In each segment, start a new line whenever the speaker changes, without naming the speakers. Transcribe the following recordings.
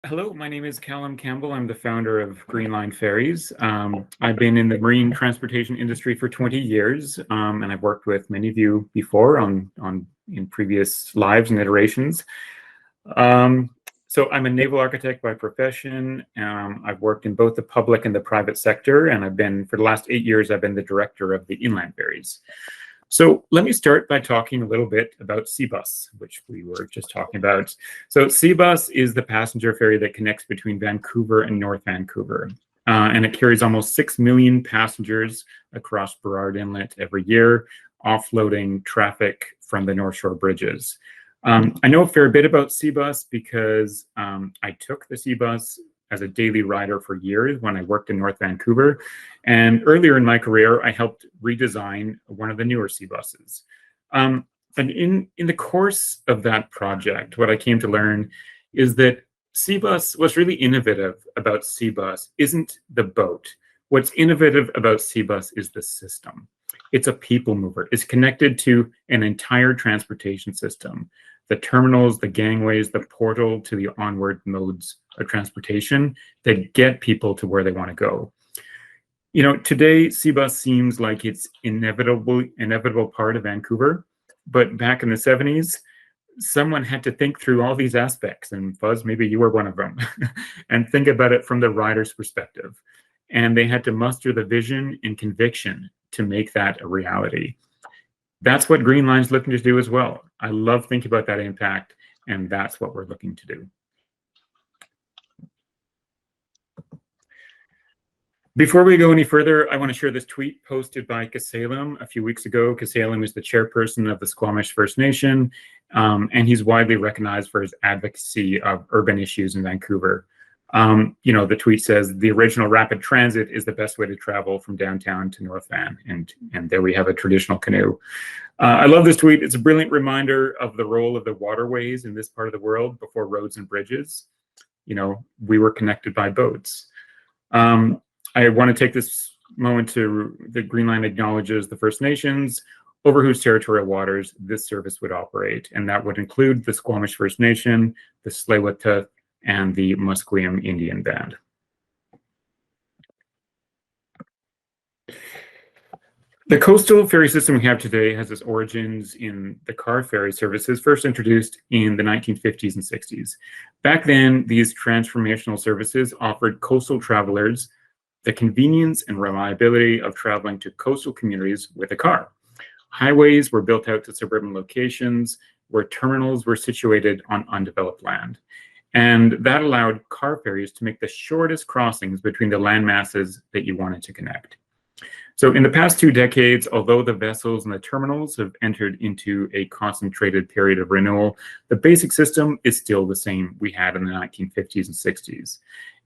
Hello, my name is Callum Campbell. I'm the founder of Greenline Ferries. I've been in the marine transportation industry for 20 years, and I've worked with many of you before in previous lives and iterations. So I'm a naval architect by profession. I've worked in both the public and the private sector, and for the last 8 years, I've been the director of the inland ferries. So let me start by talking a little bit about Seabus, which we were just talking about. So Seabus is the passenger ferry that connects between Vancouver and North Vancouver. And it carries almost 6 million passengers across Burrard Inlet every year, offloading traffic from the North Shore bridges. I know a fair bit about Seabus because I took the Seabus as a daily rider for years when I worked in North Vancouver. And earlier in my career, I helped redesign one of the newer Seabuses. And in the course of that project, what I came to learn is that what's really innovative about Seabus isn't the boat. What's innovative about Seabus is the system. It's a people mover. It's connected to an entire transportation system. The terminals, the gangways, the portal to the onward modes of transportation that get people to where they want to go. You know, today, Seabus seems like it's inevitable part of Vancouver, but back in the 70s, someone had to think through all these aspects, and Fuzz, maybe you were one of them, and think about it from the rider's perspective. And they had to muster the vision and conviction to make that a reality. That's what Greenline's looking to do as well. I love thinking about that impact, and that's what we're looking to do. Before we go any further, I want to share this tweet posted by Callum a few weeks ago. Callum is the chairperson of the Squamish First Nation, and he's widely recognized for his advocacy of urban issues in Vancouver. You know, the tweet says, the original rapid transit is the best way to travel from downtown to North Van. And there we have a traditional canoe. I love this tweet. It's a brilliant reminder of the role of the waterways in this part of the world before roads and bridges. You know, we were connected by boats. I want to take this moment to the Greenline acknowledges the First Nations over whose territorial waters this service would operate. And that would include the Squamish First Nation, the Tsleil-Waututh, and the Musqueam Indian Band. The coastal ferry system we have today has its origins in the car ferry services first introduced in the 1950s and 60s. Back then, these transformational services offered coastal travelers the convenience and reliability of traveling to coastal communities with a car. Highways were built out to suburban locations where terminals were situated on undeveloped land. And that allowed car ferries to make the shortest crossings between the land masses that you wanted to connect. So in the past 2 decades, although the vessels and the terminals have entered into a concentrated period of renewal, the basic system is still the same we had in the 1950s and 60s.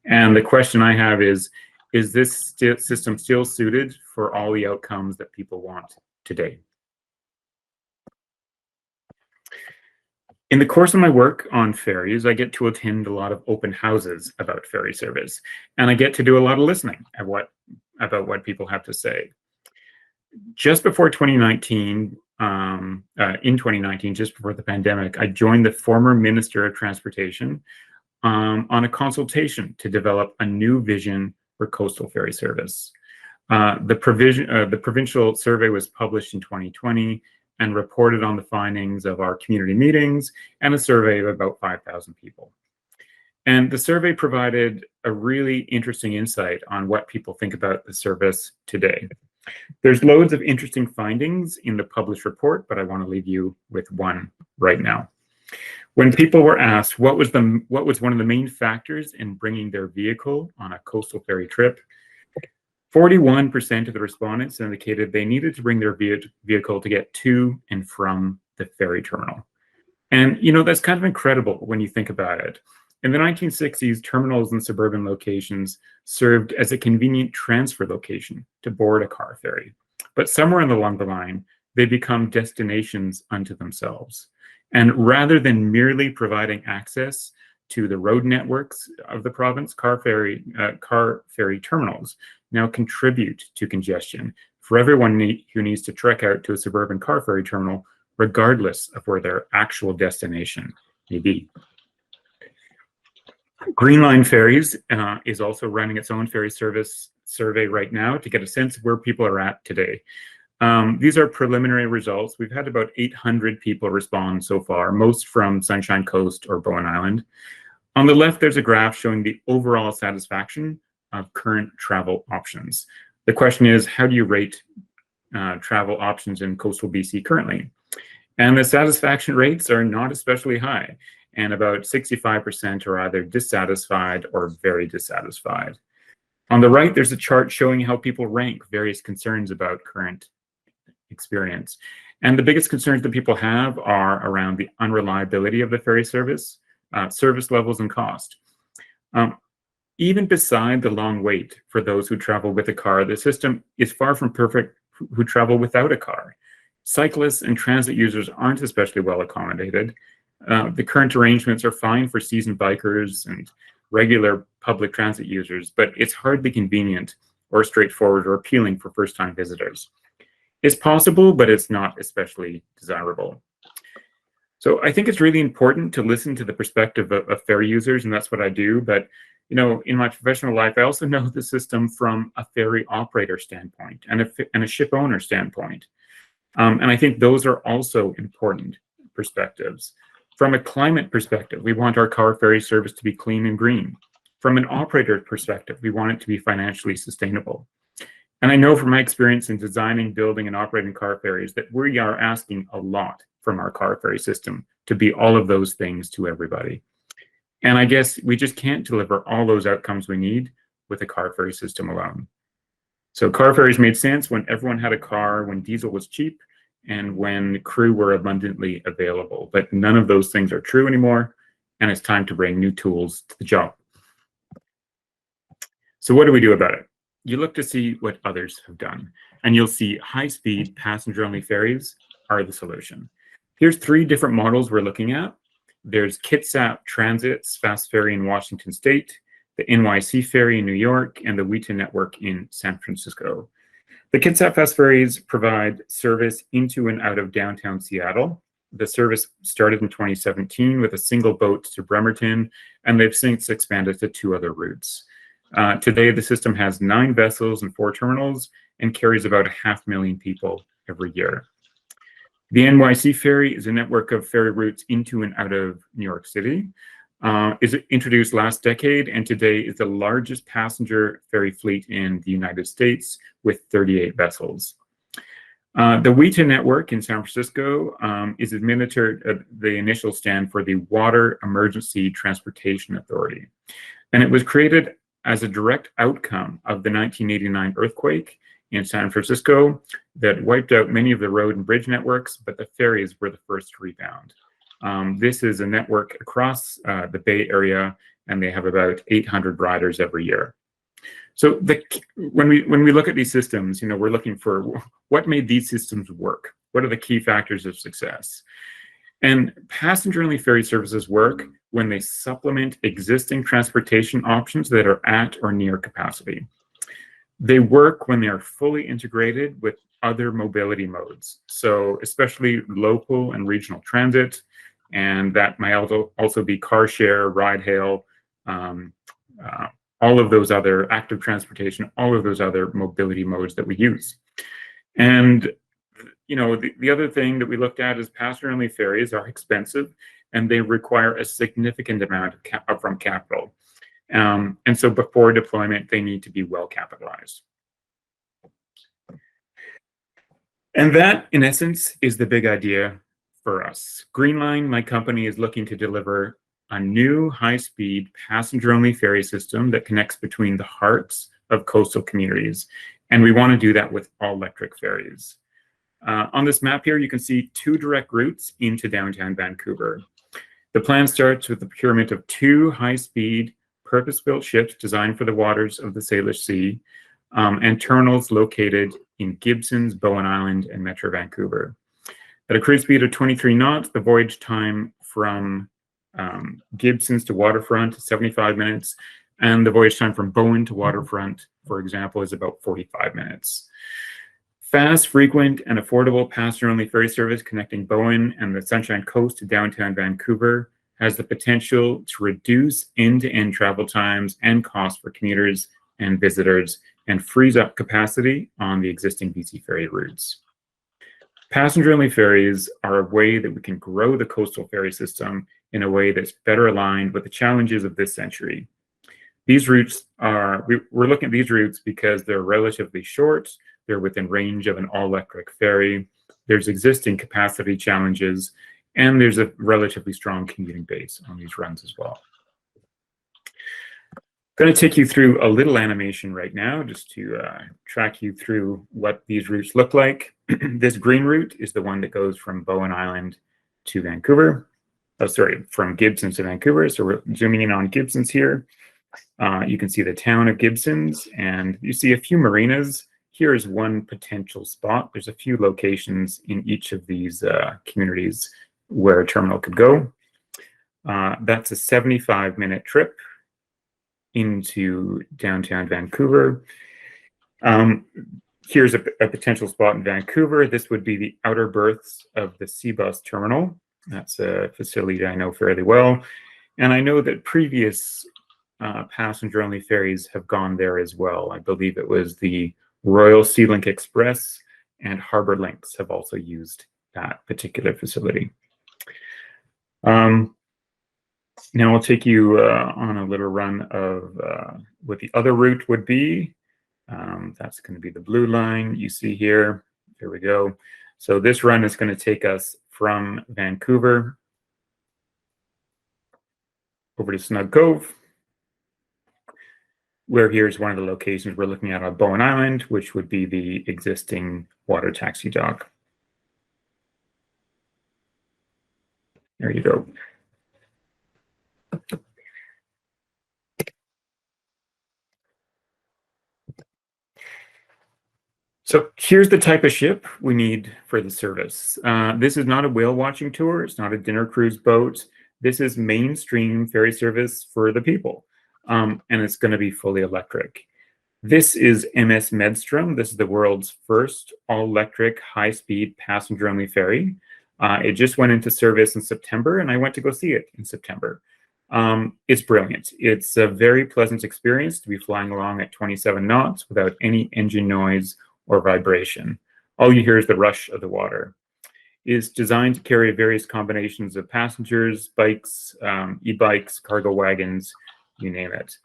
And the question I have is this system still suited for all the outcomes that people want today? In the course of my work on ferries, I get to attend a lot of open houses about ferry service, and I get to do a lot of listening about what people have to say. Just before 2019, in 2019, just before the pandemic, I joined the former Minister of Transportation on a consultation to develop a new vision for coastal ferry service. The provincial survey was published in 2020 and reported on the findings of our community meetings and a survey of about 5,000 people. And the survey provided a really interesting insight on what people think about the service today. There's loads of interesting findings in the published report, but I want to leave you with one right now. When people were asked what was one of the main factors in bringing their vehicle on a coastal ferry trip, 41% of the respondents indicated they needed to bring their vehicle to get to and from the ferry terminal. And, you know, that's kind of incredible when you think about it. In the 1960s, terminals in suburban locations served as a convenient transfer location to board a car ferry. But somewhere along the line, they become destinations unto themselves. And rather than merely providing access to the road networks of the province, car ferry terminals now contribute to congestion for everyone who needs to trek out to a suburban car ferry terminal, regardless of where their actual destination may be. Greenline Ferries is also running its own ferry service survey right now to get a sense of where people are at today. These are preliminary results. We've had about 800 people respond so far, most from Sunshine Coast or Bowen Island. On the left, there's a graph showing the overall satisfaction of current travel options. The question is, how do you rate travel options in coastal BC currently? And the satisfaction rates are not especially high, and about 65% are either dissatisfied or very dissatisfied. On the right, there's a chart showing how people rank various concerns about current experience. And the biggest concerns that people have are around the unreliability of the ferry service, service levels, and cost. Even beside the long wait for those who travel with a car, the system is far from perfect who travel without a car. Cyclists and transit users aren't especially well accommodated. The current arrangements are fine for seasoned bikers and regular public transit users, but it's hardly convenient or straightforward or appealing for first-time visitors. It's possible, but it's not especially desirable. So I think it's really important to listen to the perspective of ferry users, and that's what I do. But you know, in my professional life, I also know the system from a ferry operator standpoint and a ship owner standpoint. And I think those are also important perspectives. From a climate perspective, we want our car ferry service to be clean and green. From an operator perspective, we want it to be financially sustainable. And I know from my experience in designing, building, and operating car ferries that we are asking a lot from our car ferry system to be all of those things to everybody. And I guess we just can't deliver all those outcomes we need with a car ferry system alone. So car ferries made sense when everyone had a car, when diesel was cheap, and when crew were abundantly available. But none of those things are true anymore, and it's time to bring new tools to the job. So what do we do about it? You look to see what others have done, and you'll see high-speed passenger-only ferries are the solution. Here's 3 different models we're looking at. There's Kitsap Transit's fast ferry in Washington State, the NYC ferry in New York, and the WITA network in San Francisco. The Kitsap fast ferries provide service into and out of downtown Seattle. The service started in 2017 with a single boat to Bremerton, and they've since expanded to 2 other routes. Today, the system has 9 vessels and 4 terminals and carries about 500,000 people every year. The NYC ferry is a network of ferry routes into and out of New York City. Is introduced last decade and today is the largest passenger ferry fleet in the United States with 38 vessels. The WITA network in San Francisco is administered, the initial stand for the Water Emergency Transportation Authority. And it was created as a direct outcome of the 1989 earthquake in San Francisco that wiped out many of the road and bridge networks, but the ferries were the first to rebound. This is a network across the Bay Area, and they have about 800 riders every year. So when we look at these systems, you know, we're looking for what made these systems work. What are the key factors of success? And passenger-only ferry services work when they supplement existing transportation options that are at or near capacity. They work when they are fully integrated with other mobility modes. So especially local and regional transit, and that might also be car share, ride hail, all of those other active transportation, all of those other mobility modes that we use. And you know, the other thing that we looked at is passenger-only ferries are expensive and they require a significant amount of upfront capital. And so before deployment, they need to be well capitalized. And that, in essence, is the big idea for us. Greenline, my company, is looking to deliver a new high-speed passenger-only ferry system that connects between the hearts of coastal communities. And we want to do that with all-electric ferries. On this map here, you can see 2 direct routes into downtown Vancouver. The plan starts with the procurement of 2 high-speed, purpose-built ships designed for the waters of the Salish Sea, and terminals located in Gibsons, Bowen Island, and Metro Vancouver. At a cruise speed of 23 knots, the voyage time from Gibsons to waterfront is 75 minutes, and the voyage time from Bowen to waterfront, for example, is about 45 minutes. Fast, frequent, and affordable passenger-only ferry service connecting Bowen and the Sunshine Coast to downtown Vancouver has the potential to reduce end-to-end travel times and costs for commuters and visitors, and frees up capacity on the existing BC ferry routes. Passenger-only ferries are a way that we can grow the coastal ferry system in a way that's better aligned with the challenges of this century. These routes we're looking at these routes because they're relatively short, they're within range of an all-electric ferry, there's existing capacity challenges, and there's a relatively strong commuting base on these runs as well. I'm going to take you through a little animation right now just to track you through what these routes look like. This green route is the one that goes from Bowen Island to Vancouver. Oh, sorry, from Gibsons to Vancouver. So we're zooming in on Gibsons here. You can see the town of Gibsons, and you see a few marinas. Here is one potential spot. There's a few locations in each of these communities where a terminal could go. That's a 75-minute trip into downtown Vancouver. Here's a potential spot in Vancouver. This would be the outer berths of the Seabus terminal. That's a facility I know fairly well. And I know that previous passenger-only ferries have gone there as well. I believe it was the Royal Sea Link Express and Harbour Links have also used that particular facility. Now I'll take you on a little run of what the other route would be. That's going to be the blue line you see here. Here we go. So this run is going to take us from Vancouver over to Snug Cove, where here's one of the locations we're looking at on Bowen Island, which would be the existing water taxi dock. There you go. So here's the type of ship we need for the service. This is not a whale watching tour. It's not a dinner cruise boat. This is mainstream ferry service for the people. And it's going to be fully electric. This is MS Medstrom. This is the world's first all-electric, high-speed, passenger-only ferry. It just went into service in September, and I went to go see it in September. It's brilliant. It's a very pleasant experience to be flying along at 27 knots without any engine noise or vibration. All you hear is the rush of the water. It's designed to carry various combinations of passengers, bikes, e-bikes, cargo wagons, you name it.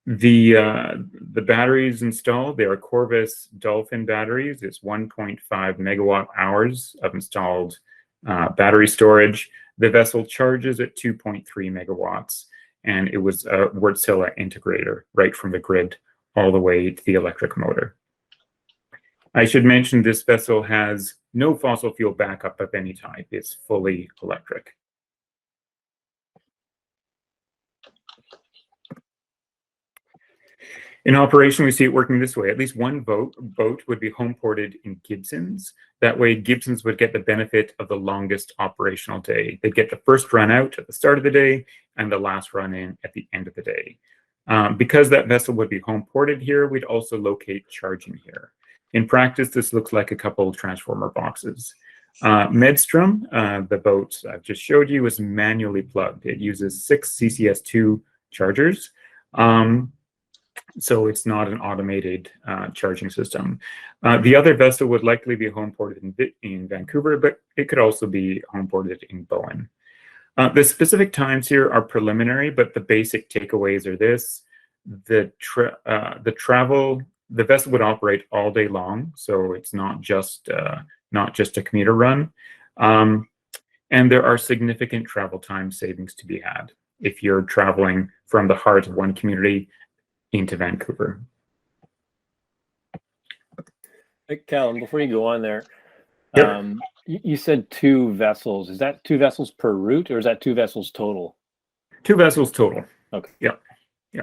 The batteries installed, they are Corvus Dolphin batteries. It's 1.5 megawatt hours of installed battery storage. The vessel charges at 2.3 megawatts, and it was a Wärtsilä integrator right from the grid all the way to the electric motor. I should mention this vessel has no fossil fuel backup of any type. It's fully electric. In operation, we see it working this way. At least one boat would be home ported in Gibsons. That way, Gibsons would get the benefit of the longest operational day. They'd get the first run out at the start of the day and the last run in at the end of the day. Because that vessel would be home ported here, we'd also locate charging here. In practice, this looks like a couple of transformer boxes. Medstrom, the boat I've just showed you, is manually plugged. It uses 6 CCS2 chargers. So it's not an automated charging system. The other vessel would likely be home ported in Vancouver, but it could also be home ported in Bowen. The specific times here are preliminary, but the basic takeaways are this. The vessel would operate all day long, so it's not just a commuter run. And there are significant travel time savings to be had if you're traveling from the heart of one community into Vancouver.
Hey, Callum, before you go on there,
yep.
You said 2 vessels. Is that 2 vessels per route, or is that 2 vessels total?
2 vessels total.
Okay.
Yeah. Yeah.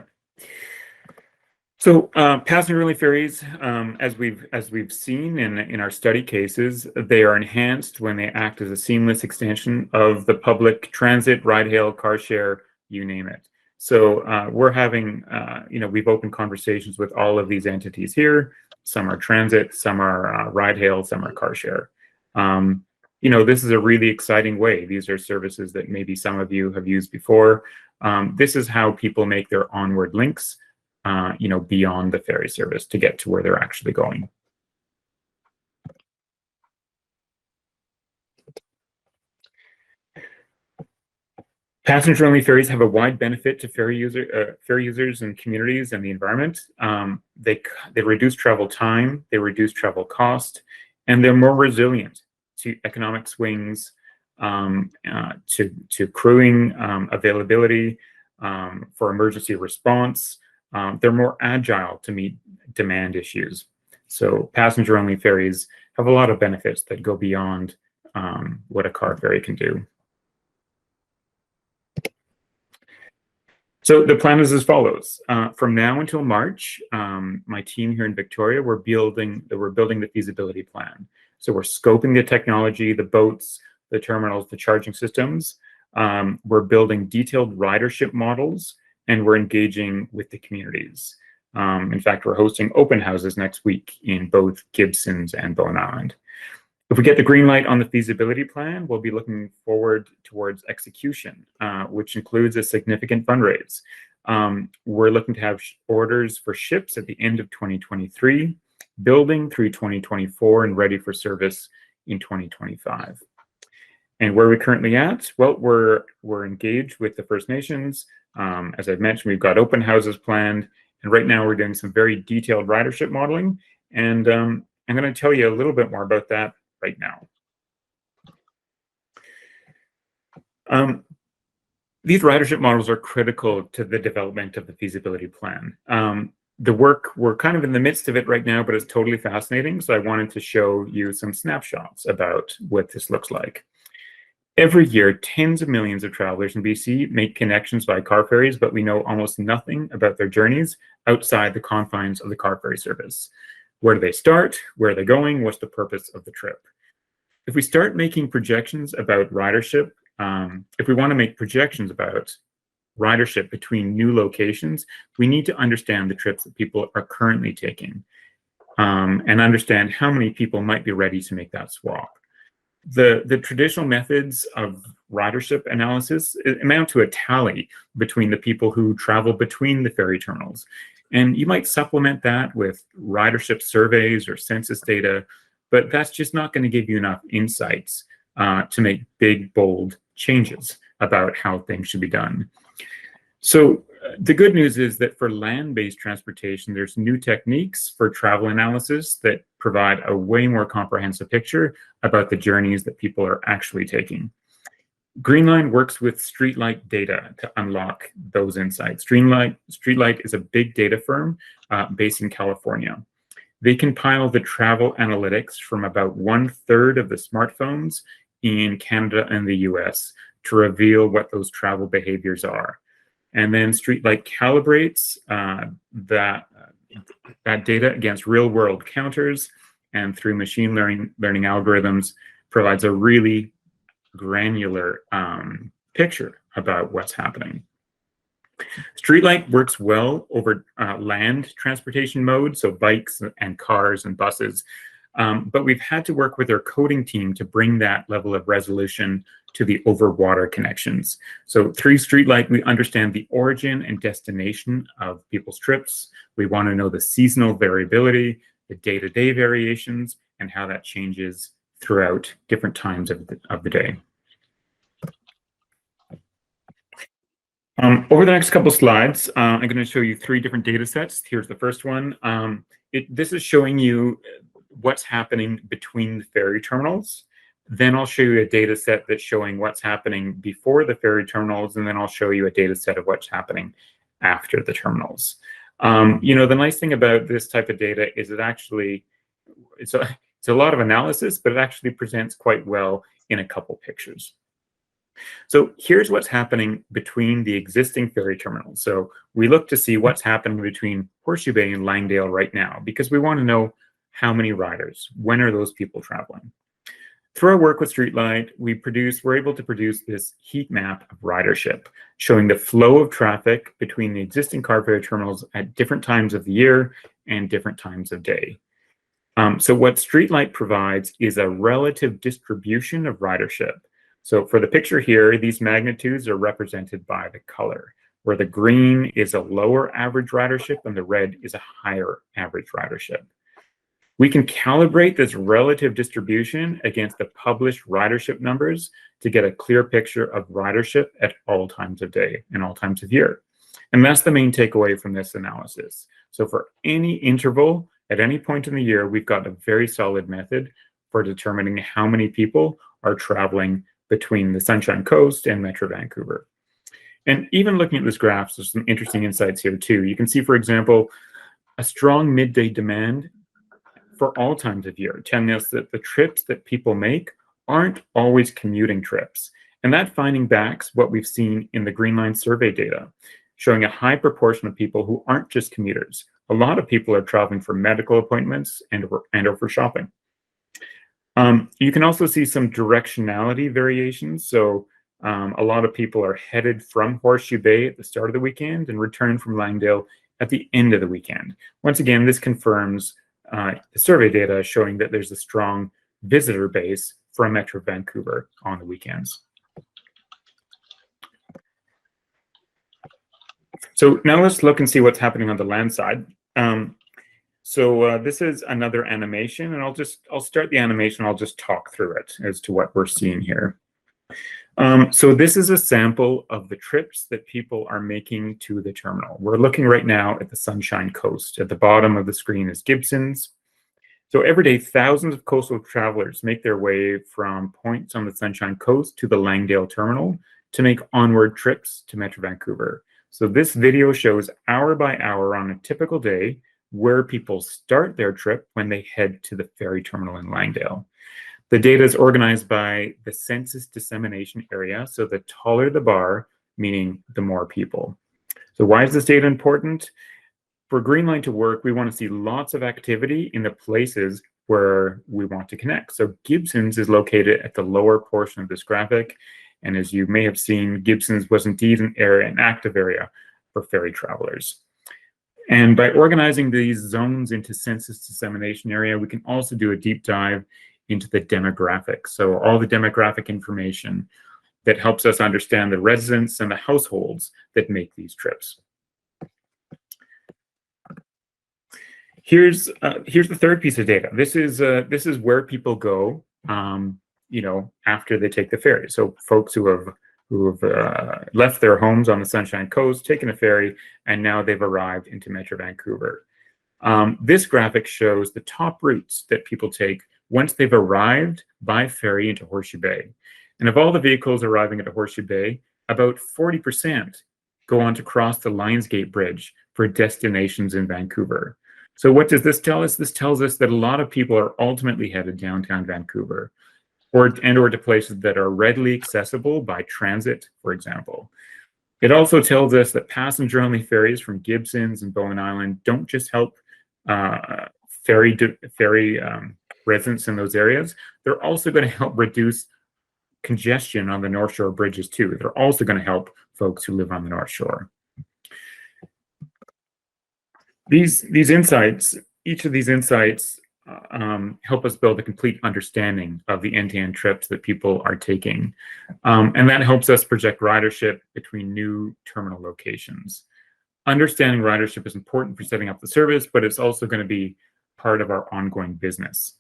So passenger-only ferries, as we've seen in our study cases, they are enhanced when they act as a seamless extension of the public transit, ride-hail, car share, you name it. So we're having, we've opened conversations with all of these entities here. Some are transit, some are ride-hail, some are car share. this is a really exciting way. These are services that maybe some of you have used before. This is how people make their onward links, beyond the ferry service to get to where they're actually going. Passenger-only ferries have a wide benefit to ferry users and communities and the environment. They reduce travel time, they reduce travel cost, and they're more resilient to economic swings, to crewing availability, for emergency response. They're more agile to meet demand issues. So passenger-only ferries have a lot of benefits that go beyond what a car ferry can do. So the plan is as follows. From now until March, my team here in Victoria, we're building the feasibility plan. So we're scoping the technology, the boats, the terminals, the charging systems. We're building detailed ridership models, and we're engaging with the communities. In fact, we're hosting open houses next week in both Gibsons and Bowen Island. If we get the green light on the feasibility plan, we'll be looking forward towards execution, which includes a significant fundraise. We're looking to have orders for ships at the end of 2023, building through 2024, and ready for service in 2025. And where are we currently at? Well, we're engaged with the First Nations. As I've mentioned, we've got open houses planned, and right now we're doing some very detailed ridership modeling. And I'm going to tell you a little bit more about that right now. These ridership models are critical to the development of the feasibility plan. The work, we're kind of in the midst of it right now, but it's totally fascinating. So I wanted to show you some snapshots about what this looks like. Every year, tens of millions of travelers in BC make connections by car ferries, but we know almost nothing about their journeys outside the confines of the car ferry service. Where do they start? Where are they going? What's the purpose of the trip? If we start making projections about ridership, if we want to make projections about ridership between new locations, we need to understand the trips that people are currently taking, and understand how many people might be ready to make that swap. The traditional methods of ridership analysis amount to a tally between the people who travel between the ferry terminals. And you might supplement that with ridership surveys or census data, but that's just not going to give you enough insights to make big, bold changes about how things should be done. So the good news is that for land-based transportation, there's new techniques for travel analysis that provide a way more comprehensive picture about the journeys that people are actually taking. Greenline works with Streetlight data to unlock those insights. Streetlight is a big data firm based in California. They compile the travel analytics from about 1/3 of the smartphones in Canada and the US to reveal what those travel behaviors are. And then Streetlight calibrates that data against real-world counters, and through machine learning algorithms provides a really granular picture about what's happening. Streetlight works well over land transportation modes, so bikes and cars and buses, but we've had to work with our coding team to bring that level of resolution to the over water connections. So through Streetlight, we understand the origin and destination of people's trips. We want to know the seasonal variability, the day-to-day variations, and how that changes throughout different times of the day. Over the next couple slides, I'm going to show you 3 different data sets. Here's the first one. This is showing you what's happening between the ferry terminals. Then I'll show you a data set that's showing what's happening before the ferry terminals, and then I'll show you a data set of what's happening after the terminals. The nice thing about this type of data is it's a lot of analysis, but it actually presents quite well in a couple pictures. So here's what's happening between the existing ferry terminals. So we look to see what's happening between Horseshoe Bay and Langdale right now, because we want to know how many riders, when are those people traveling. Through our work with Streetlight, we're able to produce this heat map of ridership, showing the flow of traffic between the existing car ferry terminals at different times of the year and different times of day. So what Streetlight provides is a relative distribution of ridership. So for the picture here, these magnitudes are represented by the color, where the green is a lower average ridership and the red is a higher average ridership. We can calibrate this relative distribution against the published ridership numbers to get a clear picture of ridership at all times of day and all times of year. And that's the main takeaway from this analysis. So for any interval at any point in the year, we've got a very solid method for determining how many people are traveling between the Sunshine Coast and Metro Vancouver. And even looking at this graph, there's some interesting insights here too. You can see, for example, a strong midday demand for all times of year, telling us that the trips that people make aren't always commuting trips. And that finding backs what we've seen in the Greenline survey data, showing a high proportion of people who aren't just commuters. A lot of people are traveling for medical appointments and or for shopping. You can also see some directionality variations. So a lot of people are headed from Horseshoe Bay at the start of the weekend and return from Langdale at the end of the weekend. Once again, this confirms the survey data showing that there's a strong visitor base from Metro Vancouver on the weekends. So now let's look and see what's happening on the land side. This is another animation, and I'll start the animation. I'll just talk through it as to what we're seeing here. So this is a sample of the trips that people are making to the terminal. We're looking right now at the Sunshine Coast. At the bottom of the screen is Gibson's. So every day, thousands of coastal travelers make their way from points on the Sunshine Coast to the Langdale terminal to make onward trips to Metro Vancouver. So this video shows hour by hour on a typical day where people start their trip when they head to the ferry terminal in Langdale. The data is organized by the census dissemination area. So the taller the bar, meaning the more people. So why is this data important? For Greenline to work, we want to see lots of activity in the places where we want to connect. So Gibson's is located at the lower portion of this graphic. And as you may have seen, Gibson's was indeed an active area for ferry travelers. And by organizing these zones into census dissemination area, we can also do a deep dive into the demographics. So all the demographic information that helps us understand the residents and the households that make these trips. Here's the third piece of data. This is where people go, after they take the ferry. So folks who have left their homes on the Sunshine Coast, taken a ferry, and now they've arrived into Metro Vancouver. This graphic shows the top routes that people take once they've arrived by ferry into Horseshoe Bay. And of all the vehicles arriving at Horseshoe Bay, about 40% go on to cross the Lionsgate Bridge for destinations in Vancouver. So what does this tell us? This tells us that a lot of people are ultimately headed downtown Vancouver or to places that are readily accessible by transit, for example. It also tells us that passenger-only ferries from Gibson's and Bowen Island don't just help ferry residents in those areas. They're also going to help reduce congestion on the North Shore bridges too. They're also going to help folks who live on the North Shore. These insights, each of these insights help us build a complete understanding of the end-to-end trips that people are taking. And that helps us project ridership between new terminal locations. Understanding ridership is important for setting up the service, but it's also going to be part of our ongoing business.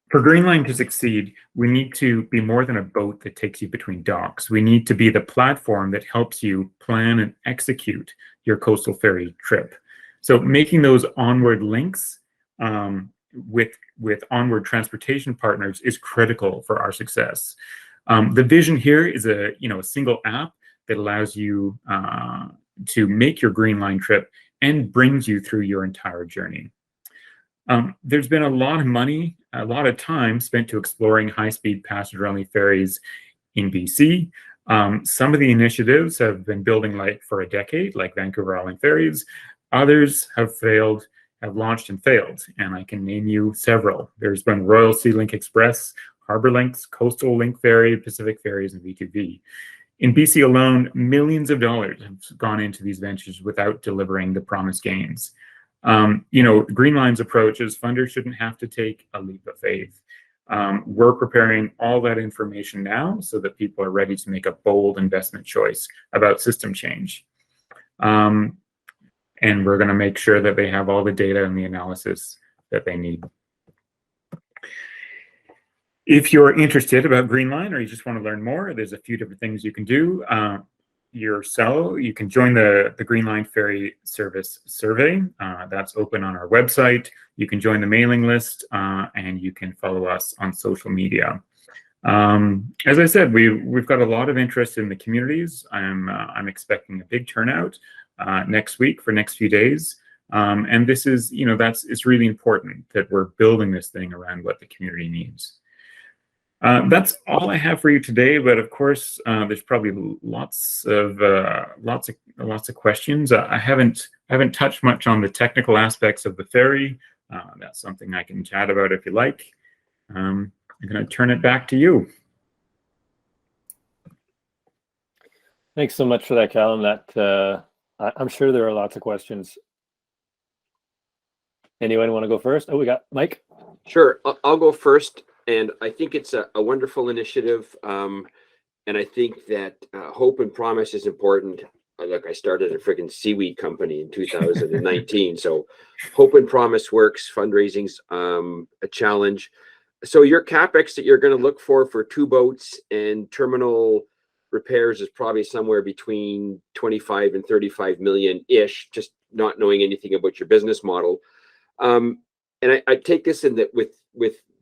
For Greenline to succeed, we need to be more than a boat that takes you between docks. We need to be the platform that helps you plan and execute your coastal ferry trip. So making those onward links with onward transportation partners is critical for our success. The vision here is a single app that allows you to make your Greenline trip and brings you through your entire journey. There's been a lot of money, a lot of time spent to exploring high-speed passenger-only ferries in BC. Some of the initiatives have been building for a decade, like Vancouver Island Ferries. Others have launched and failed, and I can name you several. There's been Royal Sea Link Express, Harbor Links, Coastal Link Ferry, Pacific Ferries, and V2V. In BC alone, millions of dollars have gone into these ventures without delivering the promised gains. Greenline's approach is funders shouldn't have to take a leap of faith. We're preparing all that information now so that people are ready to make a bold investment choice about system change. And we're going to make sure that they have all the data and the analysis that they need. If you're interested about Greenline or you just want to learn more, there's a few different things you can do. You can join the Greenline Ferry Service survey. That's open on our website. You can join the mailing list, and you can follow us on social media. As I said, we've got a lot of interest in the communities. I'm expecting a big turnout next week for next few days. And this is, it's really important that we're building this thing around what the community needs. That's all I have for you today, but of course, there's probably lots of questions. I haven't touched much on the technical aspects of the ferry. That's something I can chat about if you like. I'm going to turn it back to you.
Thanks so much for that, Callum. I'm sure there are lots of questions. Anyone want to go first? Oh, we got Mike.
Sure, I'll go first. And I think it's a wonderful initiative. And I think that hope and promise is important. Look, I started a friggin' seaweed company in 2019. So hope and promise works. Fundraising's a challenge. So your CapEx that you're going to look for 2 boats and terminal repairs is probably somewhere between 25 and 35 million-ish, just not knowing anything about your business model. And I take this in that with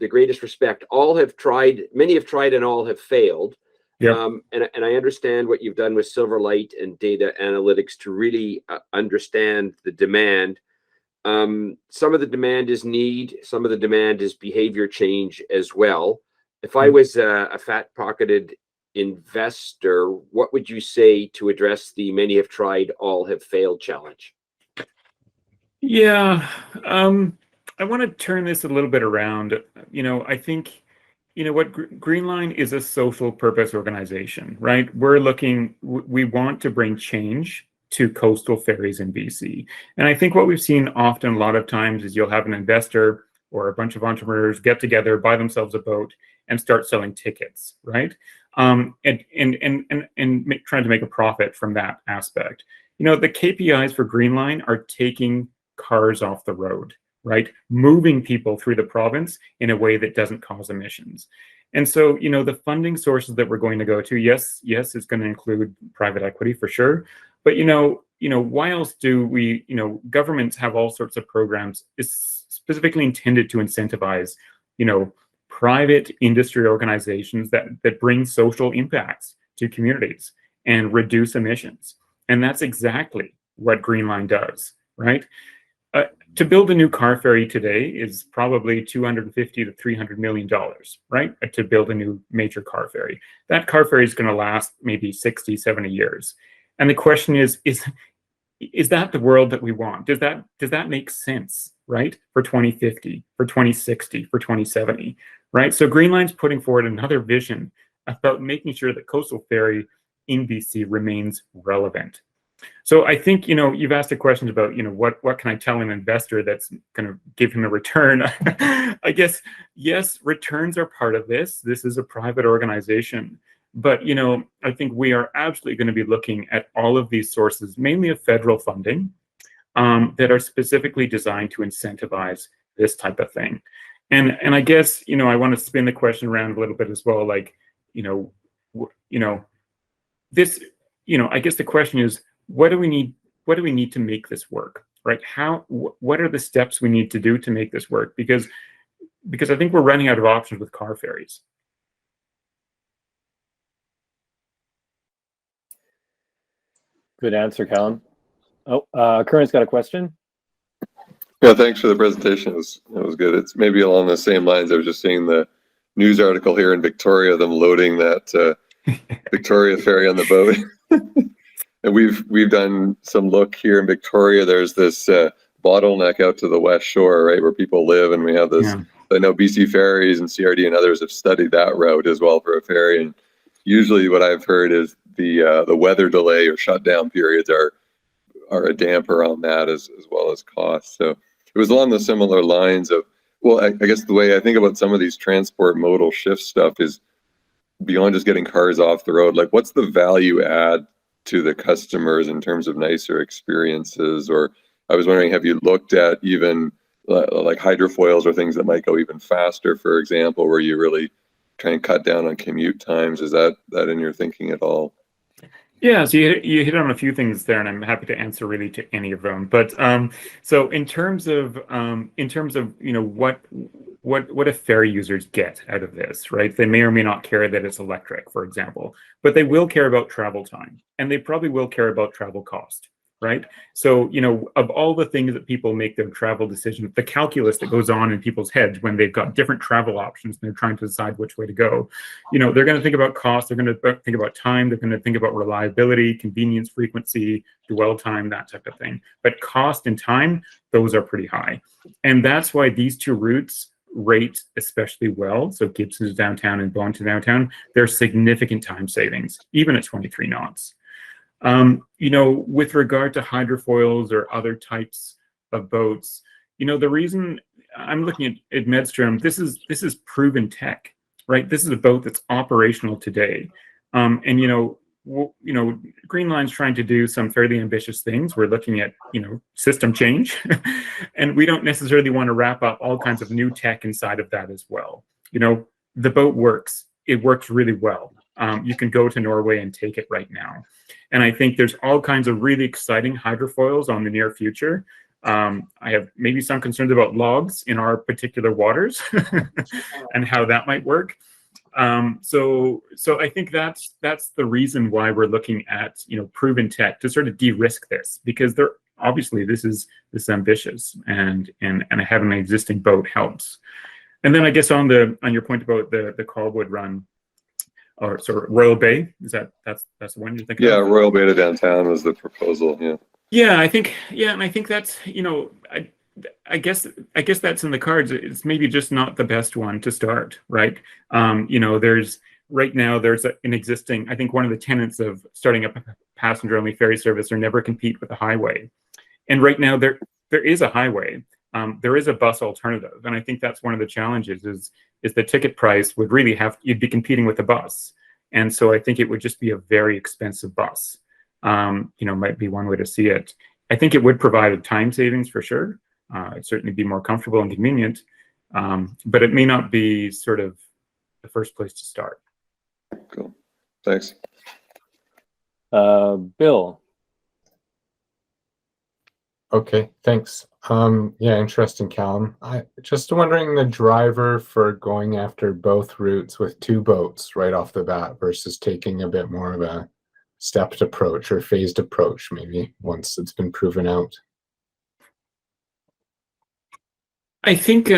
the greatest respect. Many have tried and all have failed.
Yeah.
And I understand what you've done with Silverlight and data analytics to really understand the demand. Some of the demand is need, some of the demand is behavior change as well. If I was a fat-pocketed investor, what would you say to address the many have tried, all have failed challenge?
Yeah, I want to turn this a little bit around. I think, Greenline is a social purpose organization, right? We want to bring change to coastal ferries in BC. And I think what we've seen often a lot of times is you'll have an investor or a bunch of entrepreneurs get together, buy themselves a boat and start selling tickets, right? And trying to make a profit from that aspect. The KPIs for Greenline are taking cars off the road, right? Moving people through the province in a way that doesn't cause emissions. And so, the funding sources that we're going to go to, yes, it's going to include private equity for sure. But, why else do we, governments have all sorts of programs specifically intended to incentivize, private industry organizations that bring social impacts to communities and reduce emissions. And that's exactly what Greenline does, right? To build a new car ferry today is probably $250 to $300 million, right? To build a new major car ferry. That car ferry is going to last maybe 60, 70 years. And the question is that the world that we want? Does that make sense, right? For 2050, for 2060, for 2070, right? So Greenline's putting forward another vision about making sure that coastal ferry in BC remains relevant. So I think, you've asked a question about, what can I tell an investor that's going to give him a return? I guess, yes, returns are part of this. This is a private organization. But, I think we are absolutely going to be looking at all of these sources, mainly of federal funding, that are specifically designed to incentivize this type of thing. And I guess, I want to spin the question around a little bit as well. Like, I guess the question is, what do we need to make this work, right? What are the steps we need to do to make this work? Because I think we're running out of options with car ferries.
Good answer, Callum. Oh, Curran's got a question.
Yeah, thanks for the presentation. It was good. It's maybe along the same lines. I was just seeing the news article here in Victoria, them loading that Victoria ferry on the boat. And we've done some look here in Victoria. There's this bottleneck out to the west shore, right, where people live, and we have this. Yeah. I know BC Ferries and CRD and others have studied that route as well for a ferry. And usually, what I've heard is the weather delay or shutdown periods are are a damper on that as well as cost. So it was along the similar lines of, well, I guess the way I think about some of these transport modal shift stuff is beyond just getting cars off the road, like what's the value add to the customers in terms of nicer experiences? Or I was wondering, have you looked at even like hydrofoils or things that might go even faster, for example, where you really try and cut down on commute times? Is that in your thinking at all?
Yeah, so you hit on a few things there, and I'm happy to answer really to any of them. But so in terms of what if ferry users get out of this, right? They may or may not care that it's electric, for example, but they will care about travel time, and they probably will care about travel cost, right? So of all the things that people make their travel decisions, the calculus that goes on in people's heads when they've got different travel options and they're trying to decide which way to go, they're going to think about cost, they're going to think about time, they're going to think about reliability, convenience, frequency, dwell time, that type of thing. But cost and time, those are pretty high. And that's why these two routes rate especially well. So Gibson's downtown and Bowen downtown, there's significant time savings, even at 23 knots. With regard to hydrofoils or other types of boats, the reason I'm looking at Medstrom, this is proven tech, right? This is a boat that's operational today. Greenline's trying to do some fairly ambitious things. We're looking at, system change, and we don't necessarily want to wrap up all kinds of new tech inside of that as well. The boat works. It works really well. You can go to Norway and take it right now. And I think there's all kinds of really exciting hydrofoils on the near future. I have maybe some concerns about logs in our particular waters and how that might work. So I think that's the reason why we're looking at proven tech to sort of de-risk this, because obviously this is ambitious, and having an existing boat helps. And then I guess on your point about the Callwood run, or sort of Royal Bay, that's the one you're thinking?
Yeah,
of?
Royal Bay to downtown was the proposal. Yeah.
Yeah, I think that's I guess that's in the cards. It's maybe just not the best one to start, right? There's an existing. I think one of the tenets of starting up a passenger-only ferry service are never compete with the highway, and right now there is a highway. There is a bus alternative, and I think that's one of the challenges is the ticket price would really you'd be competing with the bus, and so I think it would just be a very expensive bus. Might be one way to see it. I think it would provide a time savings for sure. It'd certainly be more comfortable and convenient, but it may not be sort of the first place to start.
Cool. Thanks.
Bill.
Okay, thanks. Yeah, interesting, Callum. I just wondering the driver for going after both routes with two boats right off the bat versus taking a bit more of a stepped approach or phased approach, maybe once it's been proven out.
I think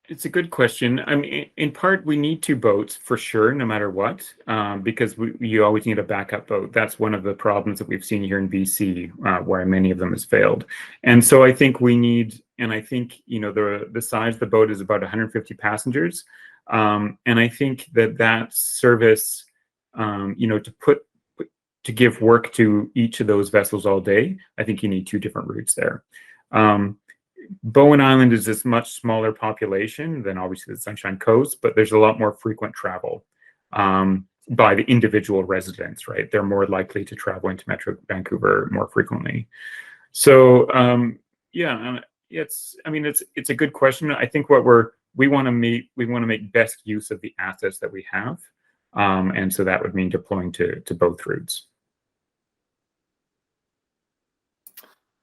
it's a good question. I mean, in part, we need two boats for sure, no matter what, because you always need a backup boat. That's one of the problems that we've seen here in BC, where many of them has failed. And so I think we need, and I think, the size of the boat is about 150 passengers. And I think that service, to give work to each of those vessels all day, I think you need two different routes there. Bowen Island is this much smaller population than obviously the Sunshine Coast, but there's a lot more frequent travel by the individual residents, right? They're more likely to travel into Metro Vancouver more frequently. So it's a good question. I think we want to make best use of the assets that we have, and so that would mean deploying to both routes.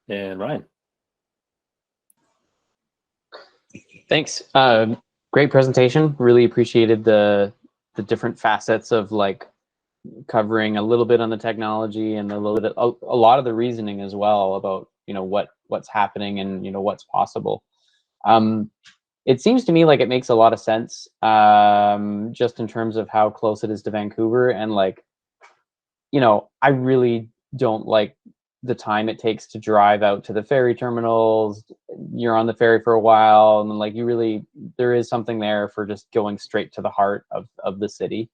And Ryan.
Thanks. Great presentation. Really appreciated the different facets of like covering a little bit on the technology and a lot of the reasoning as well about what's happening and what's possible. It seems to me like it makes a lot of sense, just in terms of how close it is to Vancouver, and I really don't like the time it takes to drive out to the ferry terminals. You're on the ferry for a while, and then there is something there for just going straight to the heart of the city.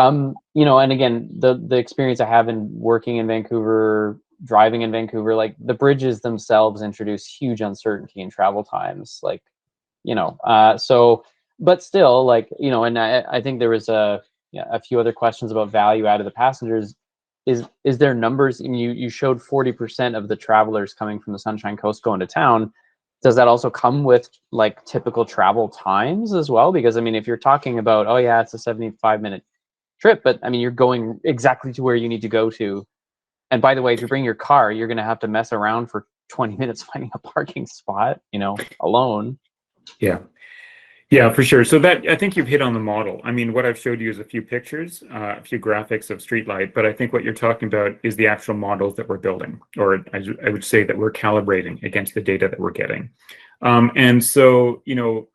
You know, and again, the experience I have in working in Vancouver, driving in Vancouver, like the bridges themselves introduce huge uncertainty in travel times. Like, you know, so, but still, like, you know, and I think there was a few other questions about value out of the passengers. Is there numbers? And you showed 40% of the travelers coming from the Sunshine Coast going to town. Does that also come with like typical travel times as well? Because I mean, if you're talking about, oh yeah, it's a 75-minute trip, but I mean, you're going exactly to where you need to go to. And by the way, if you bring your car, you're going to have to mess around for 20 minutes finding a parking spot, you know, alone.
Yeah. Yeah, for sure. So that, I think you've hit on the model. I mean, what I've showed you is a few pictures, a few graphics of Streetlight, but I think what you're talking about is the actual models that we're building, or I would say that we're calibrating against the data that we're getting. And so, you know,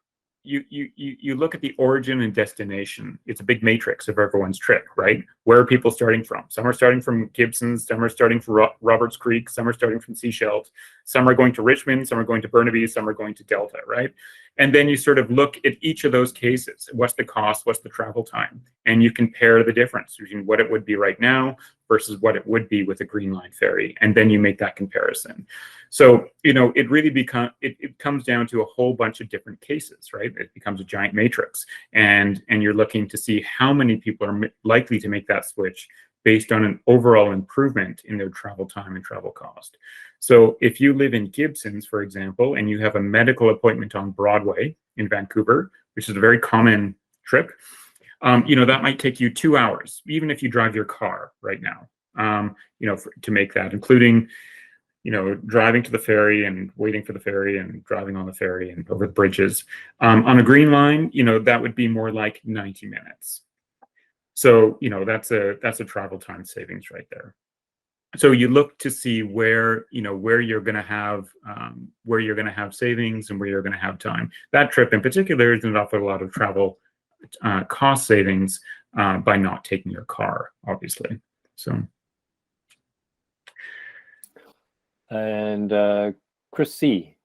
you look at the origin and destination. It's a big matrix of everyone's trip, right? Where are people starting from? Some are starting from Gibsons, some are starting from Roberts Creek, some are starting from Sechelt, some are going to Richmond, some are going to Burnaby, some are going to Delta, right? And then you sort of look at each of those cases. What's the cost? What's the travel time? And you compare the difference between what it would be right now versus what it would be with a Greenline ferry. And then you make that comparison. So, you know, it really it comes down to a whole bunch of different cases, right? It becomes a giant matrix. And you're looking to see how many people are likely to make that switch based on an overall improvement in their travel time and travel cost. So if you live in Gibsons, for example, and you have a medical appointment on Broadway in Vancouver, which is a very common trip, you know, that might take you 2 hours, even if you drive your car right now, you know, to make that, including, you know, driving to the ferry and waiting for the ferry and driving on the ferry and over the bridges. On a Greenline, you know, that would be more like 90 minutes. So, you know, that's a travel time savings right there. So you look to see where, you know, where you're going to have savings and where you're going to have time. That trip in particular is going to offer a lot of travel cost savings by not taking your car, obviously. So.
And Chris C.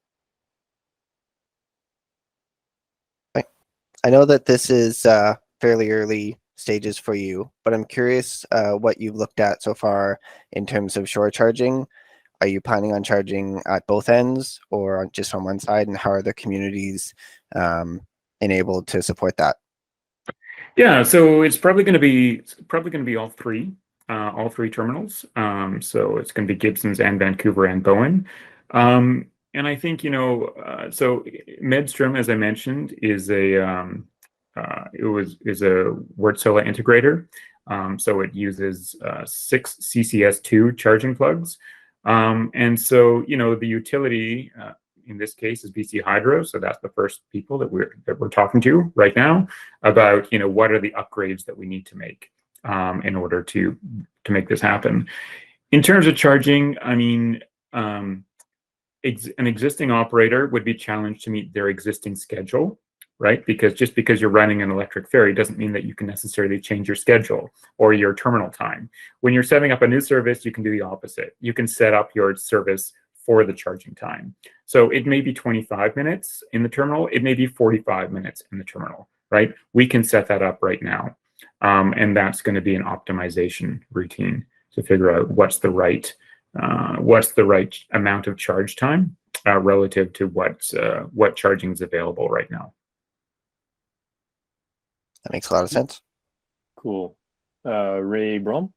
I know that this is fairly early stages for you, but I'm curious what you've looked at so far in terms of shore charging. Are you planning on charging at both ends or just on one side, and how are the communities enabled to support that?
Yeah, so it's probably going to be all three terminals. So it's going to be Gibsons and Vancouver and Bowen. And I think, you know, so Medstrom, as I mentioned, is a Wärtsilä integrator. So it uses 6 CCS2 charging plugs. And so, you know, the utility in this case is BC Hydro. So that's the first people that we're talking to right now about, you know, what are the upgrades that we need to make in order to make this happen. In terms of charging, I mean, an existing operator would be challenged to meet their existing schedule, right? Because just because you're running an electric ferry doesn't mean that you can necessarily change your schedule or your terminal time. When you're setting up a new service, you can do the opposite. You can set up your service for the charging time. So it may be 25 minutes in the terminal, it may be 45 minutes in the terminal, right? We can set that up right now. And that's going to be an optimization routine to figure out what's the right amount of charge time relative to what charging is available right now.
That makes a lot of sense.
Cool. Ray Brom.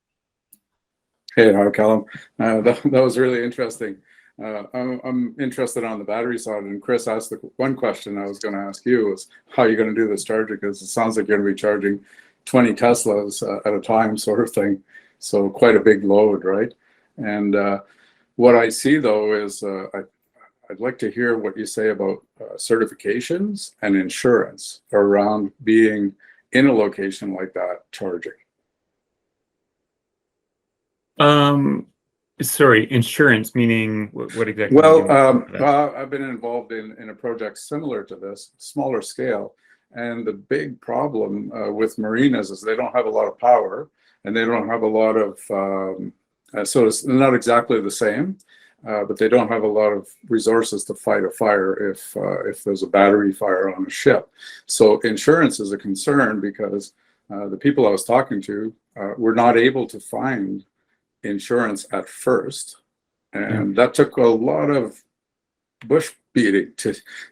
Hey, hi, Callum. That was really interesting. I'm interested on the battery side, and Chris asked the one question I was going to ask you was how you're going to do this charging, because it sounds like you're going to be charging 20 Teslas at a time, sort of thing. So quite a big load, right? And what I see though is I'd like to hear what you say about certifications and insurance around being in a location like that charging.
Sorry, insurance meaning what exactly?
Well, I've been involved in a project similar to this, smaller scale. And the big problem with marinas is they don't have a lot of power, and they don't have a lot of, so it's not exactly the same, but they don't have a lot of resources to fight a fire if there's a battery fire on a ship. So insurance is a concern because the people I was talking to were not able to find insurance at first, and that took a lot of bush beating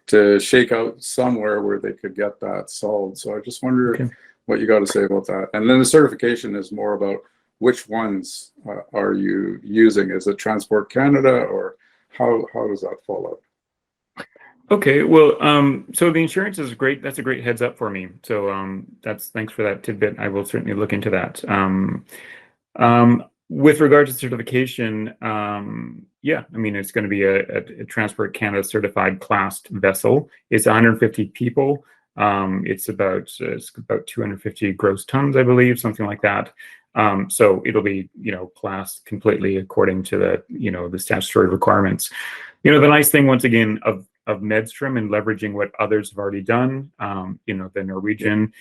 to shake out somewhere where they could get that solved. So I just wonder what you got to say about that. And then the certification is more about which ones are you using? Is it Transport Canada, or how does that fall out?
Okay, well, so the insurance is great. That's a great heads up for me. So thanks for that tidbit. I will certainly look into that. With regard to certification, yeah, I mean, it's going to be a Transport Canada certified classed vessel. It's 150 people. It's about 250 gross tons, I believe, something like that. So it'll be, classed completely according to the statutory requirements. The nice thing, once again, of Medstrom and leveraging what others have already done, the Norwegian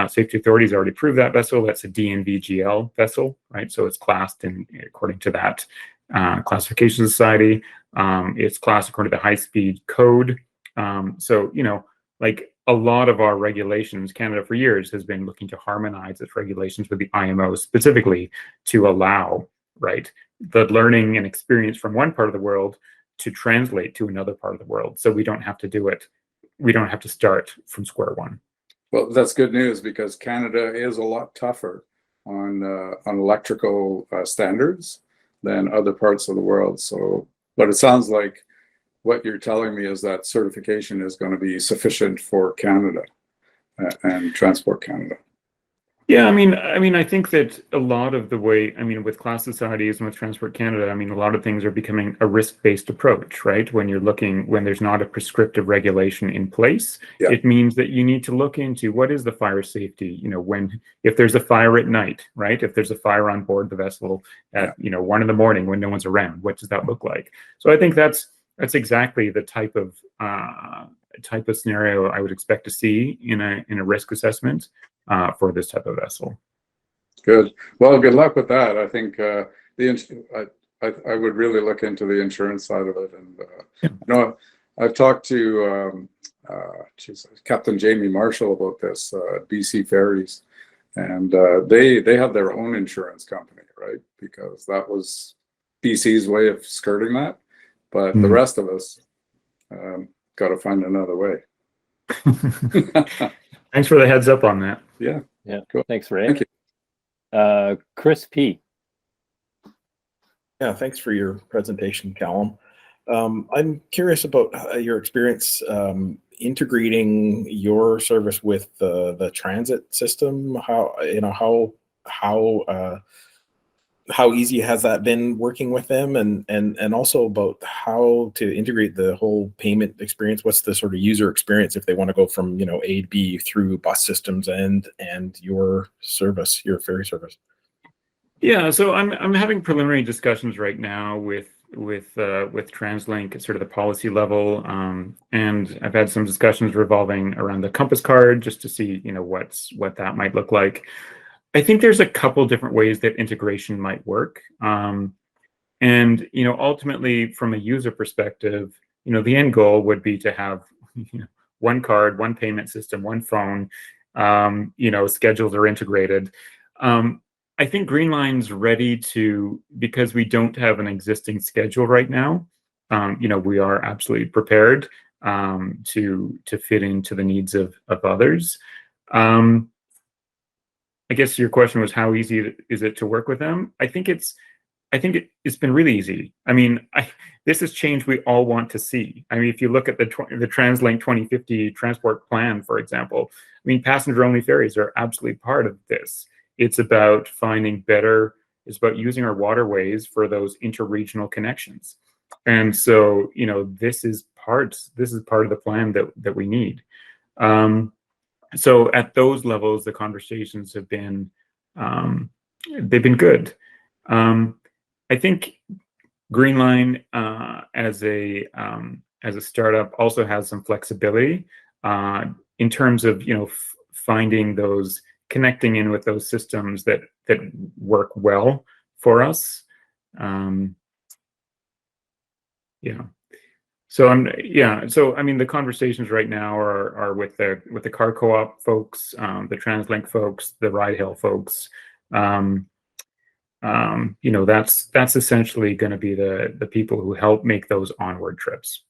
Safety Authority has already approved that vessel. That's a DNVGL vessel, right? So it's classed according to that classification society. It's classed according to the high speed code. So, like a lot of our regulations, Canada for years has been looking to harmonize its regulations with the IMO specifically to allow, right, the learning and experience from one part of the world to translate to another part of the world. So we don't have to do it. We don't have to start from square one.
Well, that's good news, because Canada is a lot tougher on electrical standards than other parts of the world. So, but it sounds like what you're telling me is that certification is going to be sufficient for Canada and Transport Canada.
Yeah, I mean, I think that a lot of the way, with class societies and with Transport Canada, a lot of things are becoming a risk-based approach, right? When there's not a prescriptive regulation in place, it means that you need to look into what is the fire safety, if there's a fire at night, right? If there's a fire on board the vessel at, 1 in the morning when no one's around, what does that look like? So I think that's exactly the type of scenario I would expect to see in a risk assessment for this type of vessel.
Good. Well, good luck with that. I think I would really look into the insurance side of it. And I've talked to Captain Jamie Marshall about this BC Ferries, and they have their own insurance company, right? Because that was BC's way of skirting that. But the rest of us got to find another way.
Thanks for the heads up on that.
Yeah.
Cool. Thanks, Ray.
Thank you.
Chris P.
Yeah, thanks for your presentation, Callum. I'm curious about your experience integrating your service with the transit system. How easy has that been working with them, and also about how to integrate the whole payment experience? What's the sort of user experience if they want to go from A to B through bus systems and your service, your ferry service?
Yeah, so I'm having preliminary discussions right now with TransLink at sort of the policy level, and I've had some discussions revolving around the Compass card just to see what that might look like. I think there's a couple different ways that integration might work. And, ultimately from a user perspective, the end goal would be to have one card, one payment system, one phone, schedules are integrated. I think Greenline's ready because we don't have an existing schedule right now. We are absolutely prepared to fit into the needs of others. I guess your question was how easy is it to work with them? I think it's been really easy. This is change we all want to see. If you look at the TransLink 2050 transport plan, for example, passenger-only ferries are absolutely part of this. It's about it's about using our waterways for those interregional connections. And so, this is part of the plan that we need. So at those levels, the conversations have been, they've been good. I think Greenline as a startup also has some flexibility in terms of finding those, connecting in with those systems that work well for us. Yeah. So so I mean, the conversations right now are with the car co-op folks, the TransLink folks, the Ride Hail folks. That's essentially going to be the people who help make those onward trips.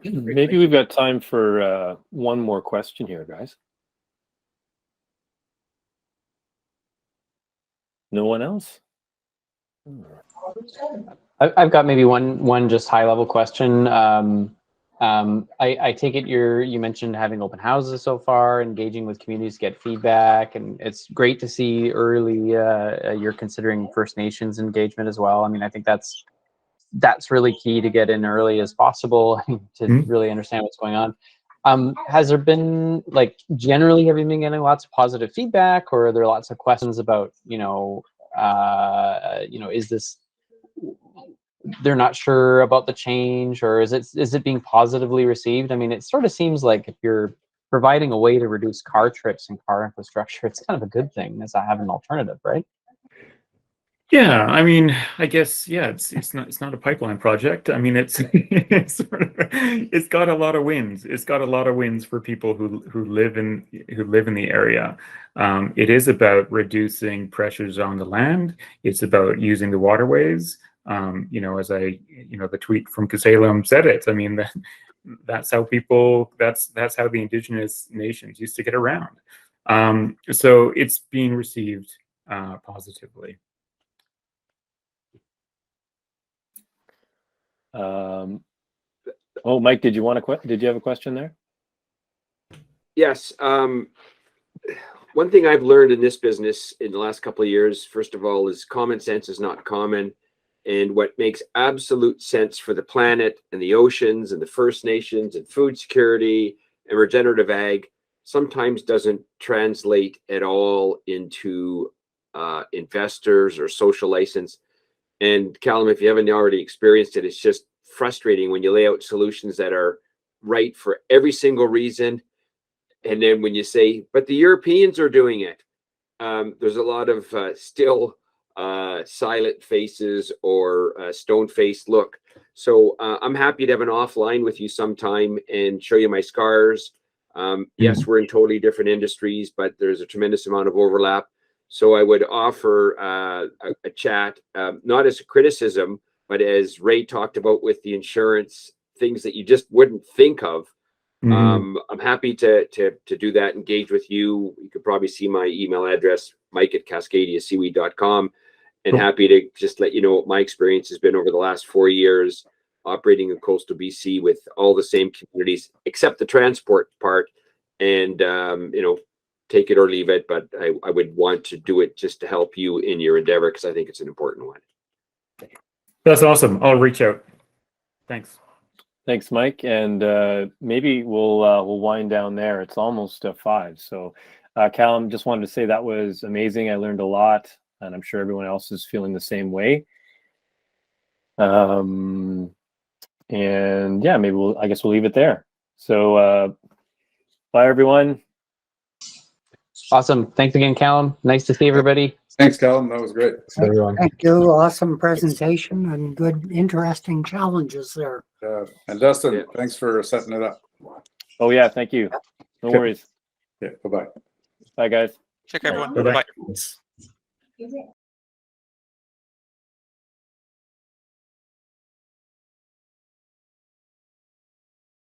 Maybe we've got time for one more question here, guys. No one else?
I've got maybe one just high level question. I take it you mentioned having open houses so far, engaging with communities to get feedback, and it's great to see early you're considering First Nations engagement as well. I mean, I think that's really key to get in early as possible to really understand what's going on. Has there been, like, generally, have you been getting lots of positive feedback, or are there lots of questions about, is this, they're not sure about the change, or is it being positively received? I mean, it sort of seems like if you're providing a way to reduce car trips and car infrastructure, it's kind of a good thing as I have an alternative, right?
Yeah, I mean, I guess, yeah, it's not a pipeline project. I mean, it's it's got a lot of wins. It's got a lot of wins for people who live in the area. It is about reducing pressures on the land. It's about using the waterways. As the tweet from Callum said it. I mean, that's how that's how the Indigenous nations used to get around. So it's being received positively.
Mike, did you have a question there?
Yes. One thing I've learned in this business in the last couple of years, first of all, is common sense is not common. And what makes absolute sense for the planet and the oceans and the First Nations and food security and regenerative ag sometimes doesn't translate at all into investors or social license. And Callum, if you haven't already experienced it, it's just frustrating when you lay out solutions that are right for every single reason. And then when you say, but the Europeans are doing it, there's a lot of still silent faces or stone-faced look. So I'm happy to have an offline with you sometime and show you my scars. Yes, we're in totally different industries, but there's a tremendous amount of overlap. So I would offer a chat, not as a criticism, but as Ray talked about with the insurance, things that you just wouldn't think of. I'm happy to do that, engage with you. You could probably see my email address, mike@cascadiaseaweed.com, and happy to just let you know what my experience has been over the last 4 years operating in coastal BC with all the same communities, except the transport part. And, take it or leave it, but I would want to do it just to help you in your endeavor, because I think it's an important one.
That's awesome. I'll reach out. Thanks.
Thanks, Mike. And maybe we'll wind down there. It's almost 5. So Callum, just wanted to say that was amazing. I learned a lot, and I'm sure everyone else is feeling the same way. And yeah, maybe I guess we'll leave it there. So bye, everyone.
Awesome. Thanks again, Callum. Nice to see everybody.
Thanks, Callum. That was great.
Thank you. Awesome presentation and good, interesting challenges there.
And Dustin, thanks for setting it up.
Oh yeah, thank you. No worries.
Yeah, bye-bye.
Bye, guys.
Check everyone.
Bye-bye.
Bye.